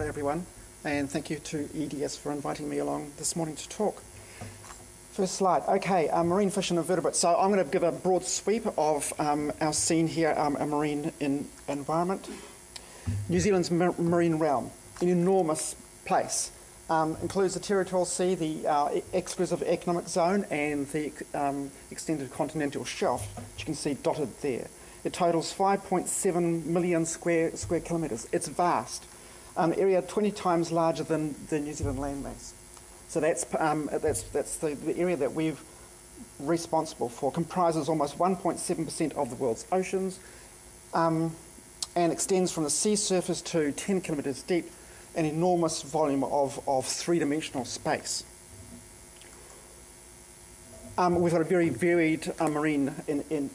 everyone, and thank you to EDS for inviting me along this morning to talk. First slide. Okay, marine fish and invertebrates. So I'm going to give a broad sweep of our scene here, our marine environment. New Zealand's marine realm, an enormous place. Includes the territorial sea, the exclusive economic zone, and the extended continental shelf, which you can see dotted there. It totals 5.7 million square kilometres. It's vast. Area 20 times larger than the New Zealand landmass. So that's the area that we're responsible for. Comprises almost 1.7% of the world's oceans, and extends from the sea surface to 10 kilometres deep, an enormous volume of three-dimensional space. We've got a very varied marine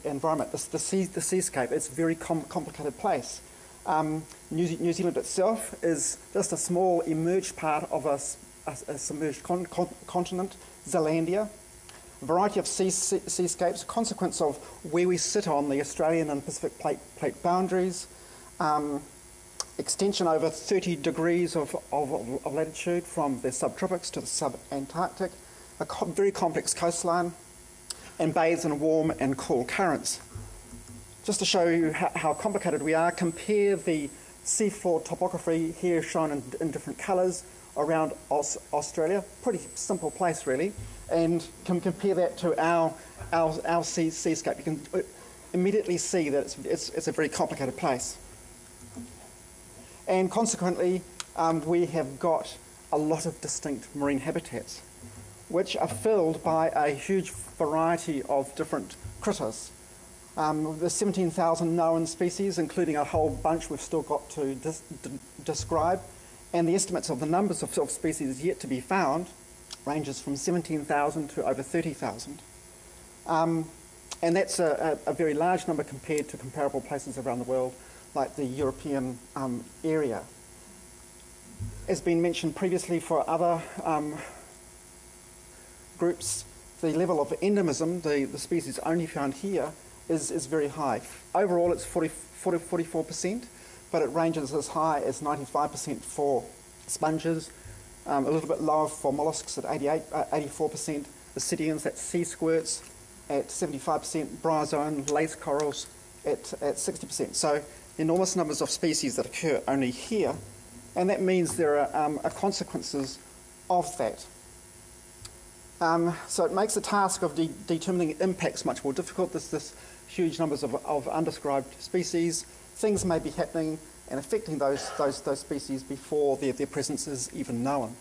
environment. The seascape, it's a very complicated place. New Zealand itself is just a small emerged part of a submerged continent, Zealandia. A variety of seascapes, a consequence of where we sit on the Australian and Pacific plate boundaries. Extension over 30 degrees of latitude from the subtropics to the sub-Antarctic, a very complex coastline, and bathes in warm and cool currents. Just to show you how complicated we are, compare the seafloor topography here shown in different colours around Australia, pretty simple place really, and compare that to our seascape. You can immediately see that it's a very complicated place. And consequently, we have got a lot of distinct marine habitats, which are filled by a huge variety of different critters. There's 17,000 known species, including a whole bunch we've still got to describe, and the estimates of the numbers of species yet to be found ranges from 17,000 to over 30,000. And that's a very large number compared to comparable places around the world, like the European area. As been mentioned previously for other groups, the level of endemism, the species only found here, is very high. Overall, it's 44%, but it ranges as high as 95% for sponges, a little bit lower for mollusks at 84%, ascidians, that's sea squirts, at 75%, bryozoan, lace corals at 60%. So enormous numbers of species that occur only here, and that means there are consequences of that. So it makes the task of determining impacts much more difficult. There's this huge numbers of undescribed species. Things may be happening and affecting those species before their presence is even known.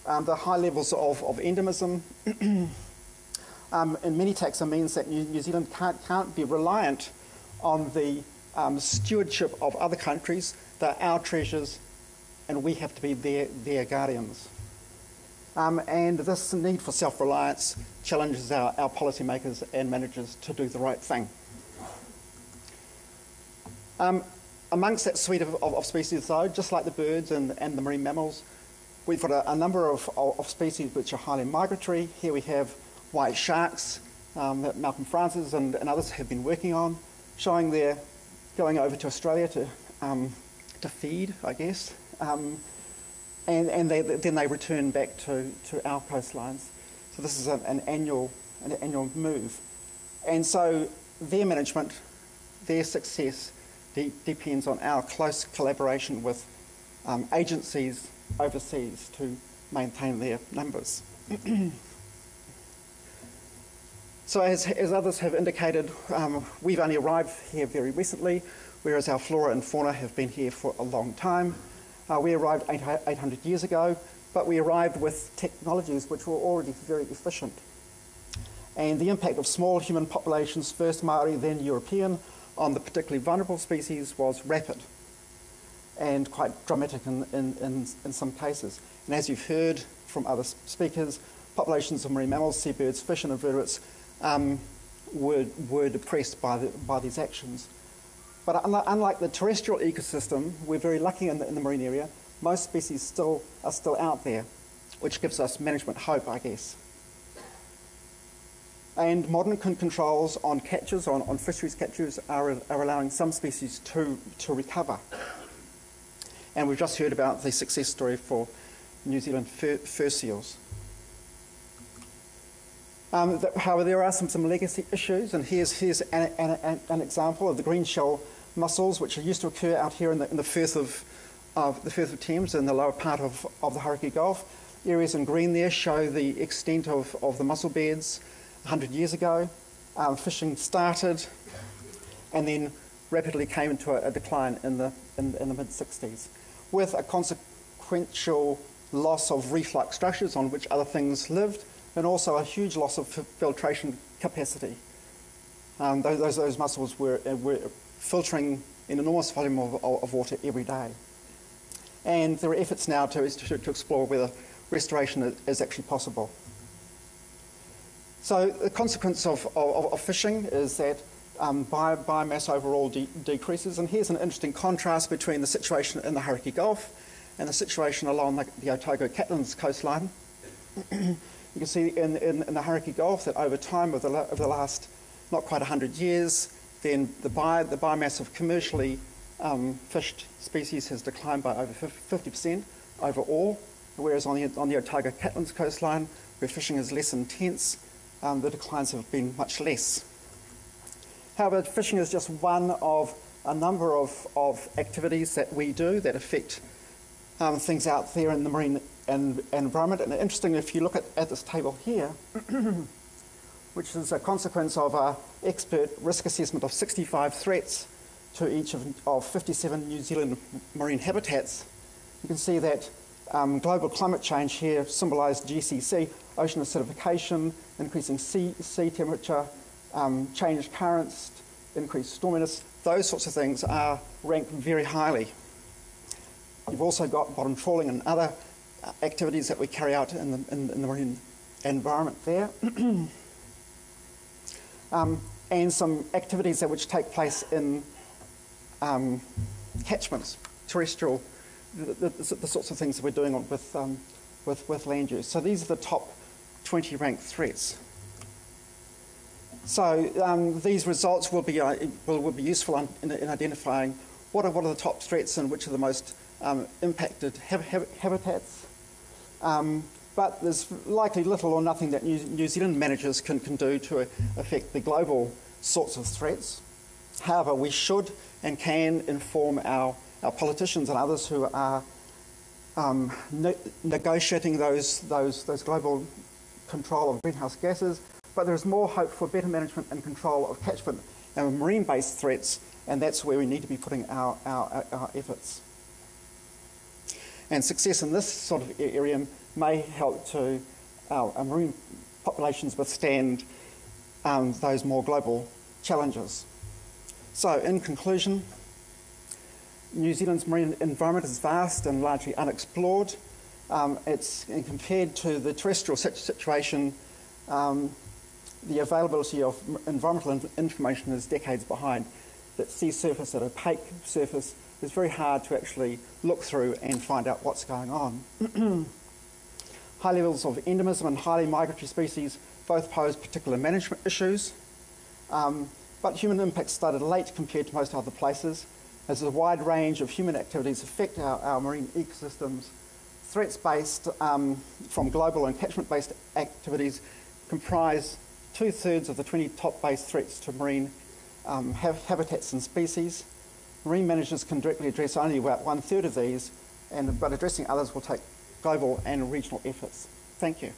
The high levels of endemism in many taxa means that New Zealand can't be reliant on the stewardship of other countries. They're our treasures, and we have to be their guardians. And this need for self-reliance challenges our policymakers and managers to do the right thing. Amongst that suite of species, though, just like the birds and the marine mammals, we've got a number of species which are highly migratory. Here we have white sharks that Malcolm Francis and others have been working on, showing they're going over to Australia to feed, I guess. And then they return back to our coastlines. So this is an annual move. And so their management, their success depends on our close collaboration with agencies overseas to maintain their numbers. So as others have indicated, we've only arrived here very recently, whereas our flora and fauna have been here for a long time. We arrived 800 years ago, but we arrived with technologies which were already very efficient. And the impact of small human populations, first Maori, then European, on the particularly vulnerable species was rapid and quite dramatic in some cases. And as you've heard from other speakers, populations of marine mammals, seabirds, fish and invertebrates were depressed by these actions. But unlike the terrestrial ecosystem, we're very lucky in the marine area. Most species are still out there, which gives us management hope, I guess. And modern controls on catches, on fisheries catches, are allowing some species to recover. And we've just heard about the success story for New Zealand fur seals. However, there are some legacy issues, and here's an example of the green shell mussels, which used to occur out here in the Firth of Thames in the lower part of the Hauraki Gulf. Areas in green there show the extent of the mussel beds 100 years ago. Fishing started and then rapidly came into a decline in the mid-60s, with a consequential loss of reflux structures on which other things lived, and also a huge loss of filtration capacity. Those mussels were filtering an enormous volume of water every day. And there are efforts now to explore whether restoration is actually possible. So the consequence of fishing is that biomass overall decreases, and here's an interesting contrast between the situation in the Hauraki Gulf and the situation along the Otago-Catlins coastline. You can see in the Hauraki Gulf that over time, over the last not quite 100 years, then the biomass of commercially fished species has declined by over 50% overall, whereas on the Otago-Catlins coastline, where fishing is less intense, the declines have been much less. However, fishing is just one of a number of activities that we do that affect things out there in the marine environment. And interestingly, if you look at this table here, which is a consequence of our expert risk assessment of 65 threats to each of 57 New Zealand marine habitats, you can see that global climate change here symbolised GCC, ocean acidification, increasing sea temperature, changed currents, increased storminess. Those sorts of things are ranked very highly. You've also got bottom trawling and other activities that we carry out in the marine environment there. And some activities which take place in catchments, terrestrial, the sorts of things that we're doing with land use. So these are the top 20 ranked threats. So these results will be useful in identifying what are the top threats and which are the most impacted habitats. But there's likely little or nothing that New Zealand managers can do to affect the global sorts of threats. However, we should and can inform our politicians and others who are negotiating those global control of greenhouse gases. But there is more hope for better management and control of catchment and marine-based threats, and that's where we need to be putting our efforts. And success in this sort of area may help to our marine populations withstand those more global challenges. So, in conclusion, New Zealand's marine environment is vast and largely unexplored. It's compared to the terrestrial situation, the availability of environmental information is decades behind. That sea surface, that opaque surface, is very hard to actually look through and find out what's going on. High levels of endemism and highly migratory species both pose particular management issues, but human impacts started late compared to most other places, as a wide range of human activities affect our marine ecosystems. Threats based from global and catchment-based activities comprise 2/3 of the 20 top-based threats to marine habitats and species. Marine managers can directly address only about 1/3 of these, but addressing others will take global and regional efforts. Thank you.